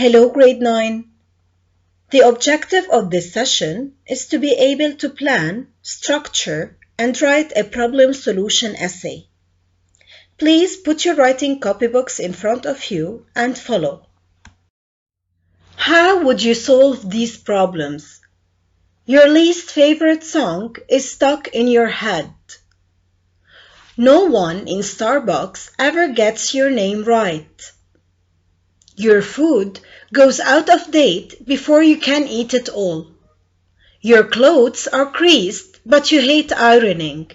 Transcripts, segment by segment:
Hello, grade 9. The objective of this session is to be able to plan, structure, and write a problem solution essay. Please put your writing copybooks in front of you and follow. How would you solve these problems? Your least favorite song is stuck in your head. No one in Starbucks ever gets your name right. Your food goes out of date before you can eat it all. Your clothes are creased, but you hate ironing.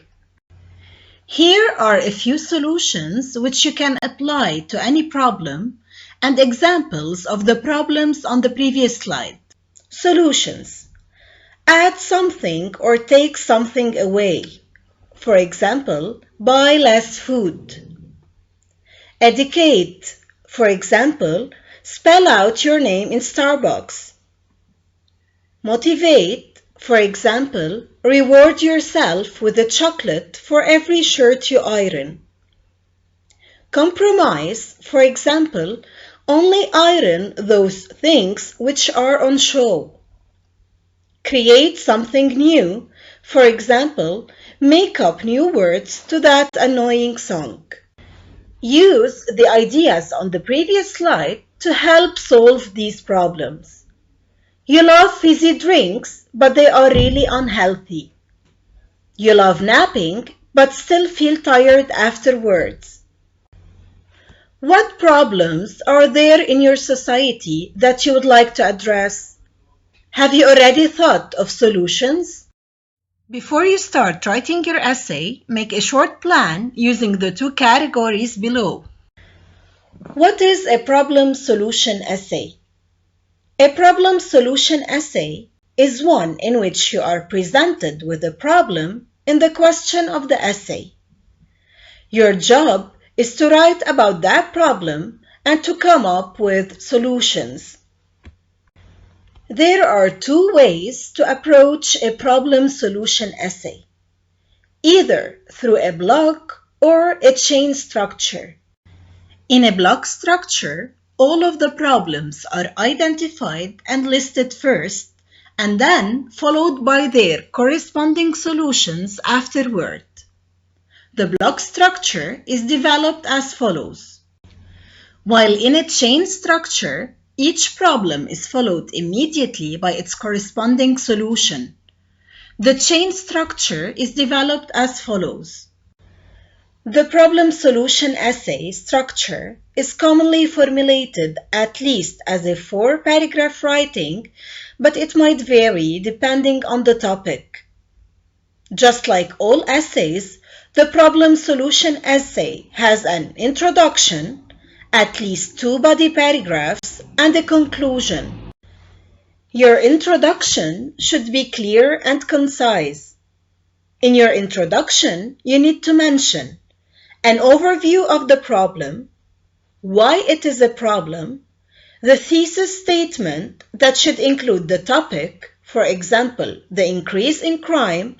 Here are a few solutions which you can apply to any problem and examples of the problems on the previous slide. Solutions. Add something or take something away. For example, buy less food. Educate. For example, spell out your name in Starbucks. Motivate. For example, reward yourself with a chocolate for every shirt you iron. Compromise. For example, only iron those things which are on show. Create something new. For example, make up new words to that annoying song. Use the ideas on the previous slide to help solve these problems. You love fizzy drinks, but they are really unhealthy. You love napping, but still feel tired afterwards. What problems are there in your society that you would like to address? Have you already thought of solutions? Before you start writing your essay, make a short plan using the two categories below. What is a problem solution essay? A problem solution essay is one in which you are presented with a problem in the question of the essay. Your job is to write about that problem and to come up with solutions. There are two ways to approach a problem solution essay, either through a block or a chain structure. In a block structure, all of the problems are identified and listed first, and then followed by their corresponding solutions afterward. The block structure is developed as follows. While in a chain structure, each problem is followed immediately by its corresponding solution. The chain structure is developed as follows. The problem solution essay structure is commonly formulated at least as a 4-paragraph writing, but it might vary depending on the topic. Just like all essays, the problem solution essay has an introduction, at least 2 body paragraphs, and a conclusion. Your introduction should be clear and concise. In your introduction, you need to mention an overview of the problem, why it is a problem, the thesis statement that should include the topic, for example, the increase in crime,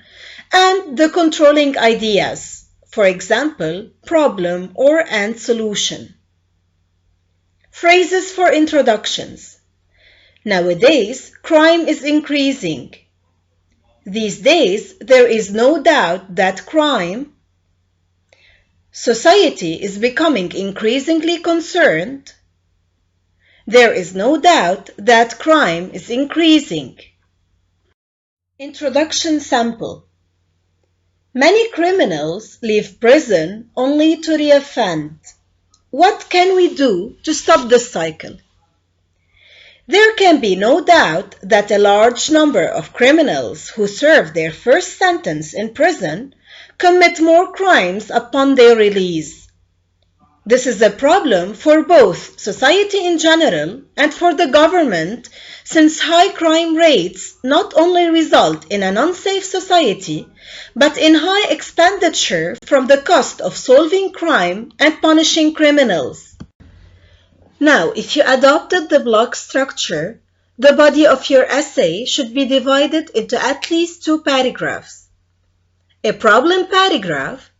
and the controlling ideas, for example, problem or and solution. Phrases for introductions. Nowadays, crime is increasing. These days, there is no doubt that crime. Society is becoming increasingly concerned. There is no doubt that crime is increasing. Introduction sample. Many criminals leave prison only to reoffend. What can we do to stop this cycle? There can be no doubt that a large number of criminals who serve their first sentence in prison commit more crimes upon their release. This is a problem for both society in general and for the government, since high crime rates not only result in an unsafe society, but in high expenditure from the cost of solving crime and punishing criminals. Now, if you adopted the block structure, the body of your essay should be divided into at least 2 paragraphs. A problem paragraph,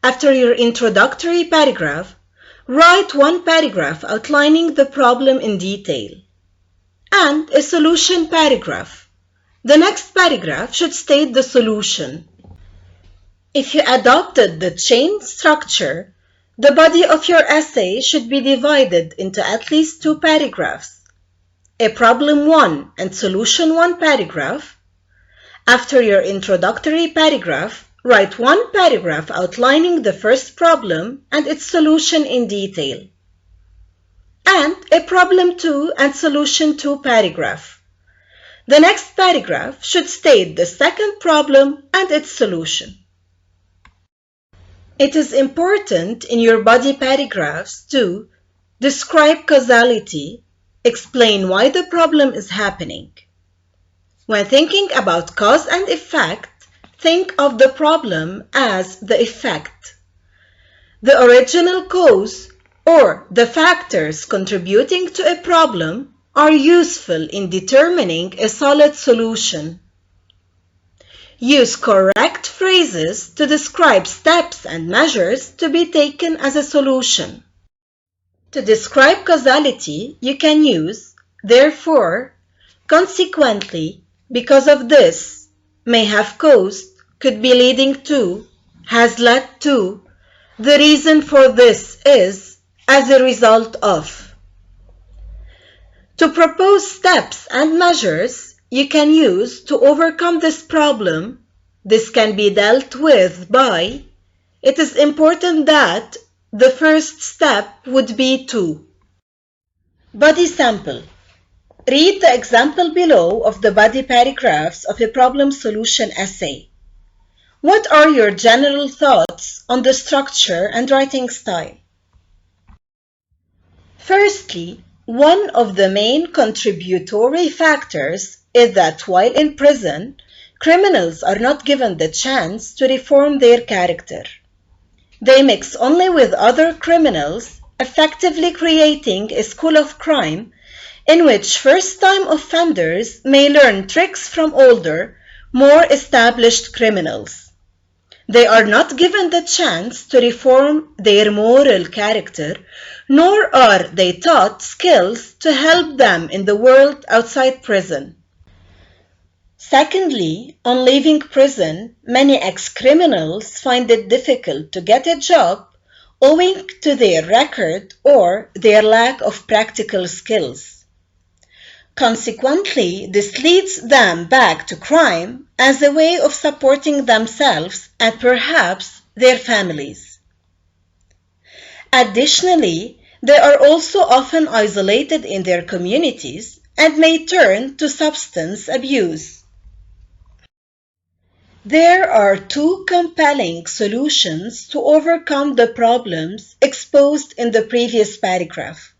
after your introductory paragraph, Write one paragraph outlining the problem in detail and a solution paragraph. The next paragraph should state the solution. If you adopted the chain structure, the body of your essay should be divided into at least 2 paragraphs, a problem 1 and solution 1 paragraph. After your introductory paragraph, write one paragraph outlining the first problem and its solution in detail, and a problem 2 and solution 2 paragraph. The next paragraph should state the second problem and its solution. It is important in your body paragraphs to describe causality, explain why the problem is happening. When thinking about cause and effect, think of the problem as the effect. The original cause or the factors contributing to a problem are useful in determining a solid solution. Use correct phrases to describe steps and measures to be taken as a solution. To describe causality, you can use therefore, consequently, because of this, may have caused, could be leading to, has led to, the reason for this is, as a result of. To propose steps and measures you can use to overcome this problem, this can be dealt with by, it is important that the first step would be to. Body sample. Read the example below of the body paragraphs of a problem solution essay. What are your general thoughts on the structure and writing style? Firstly, one of the main contributory factors is that while in prison, criminals are not given the chance to reform their character. They mix only with other criminals, effectively creating a school of crime in which first-time offenders may learn tricks from older, more established criminals. They are not given the chance to reform their moral character, nor are they taught skills to help them in the world outside prison. Secondly, on leaving prison, many ex-criminals find it difficult to get a job owing to their record or their lack of practical skills. Consequently, this leads them back to crime as a way of supporting themselves and perhaps their families. Additionally, they are also often isolated in their communities and may turn to substance abuse. There are 2 compelling solutions to overcome the problems exposed in the previous paragraph.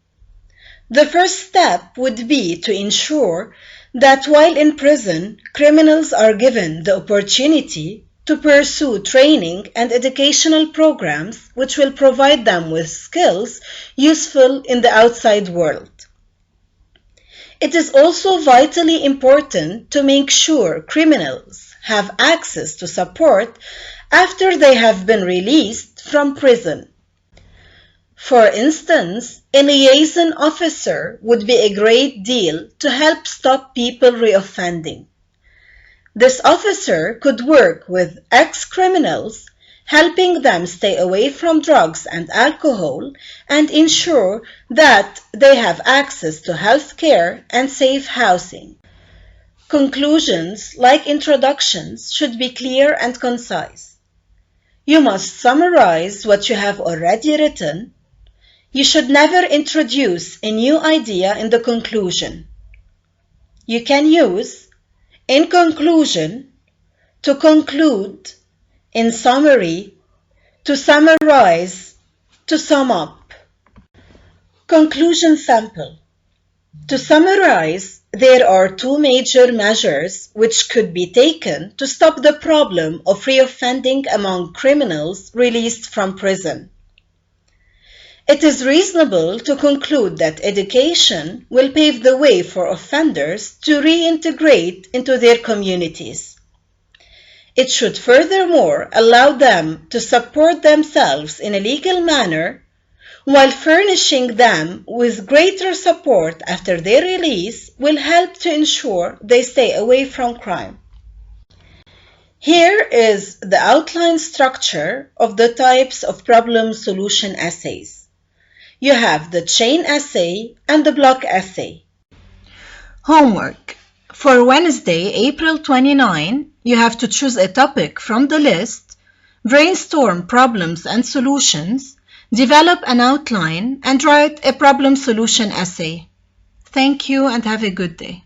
The first step would be to ensure that while in prison, criminals are given the opportunity to pursue training and educational programs which will provide them with skills useful in the outside world. It is also vitally important to make sure criminals have access to support after they have been released from prison. For instance, a liaison officer would be a great deal to help stop people reoffending. This officer could work with ex-criminals, helping them stay away from drugs and alcohol and ensure that they have access to health care and safe housing. Conclusions, like introductions, should be clear and concise. You must summarize what you have already written. You should never introduce a new idea in the conclusion. You can use in conclusion, to conclude, in summary, to summarize, to sum up. Conclusion sample. To summarize, there are 2 major measures which could be taken to stop the problem of reoffending among criminals released from prison. It is reasonable to conclude that education will pave the way for offenders to reintegrate into their communities. It should furthermore allow them to support themselves in a legal manner while furnishing them with greater support after their release will help to ensure they stay away from crime. Here is the outline structure of the types of problem solution essays. You have the chain essay and the block essay. Homework. For Wednesday, April 29, you have to choose a topic from the list, brainstorm problems and solutions, develop an outline, and write a problem solution essay. Thank you and have a good day.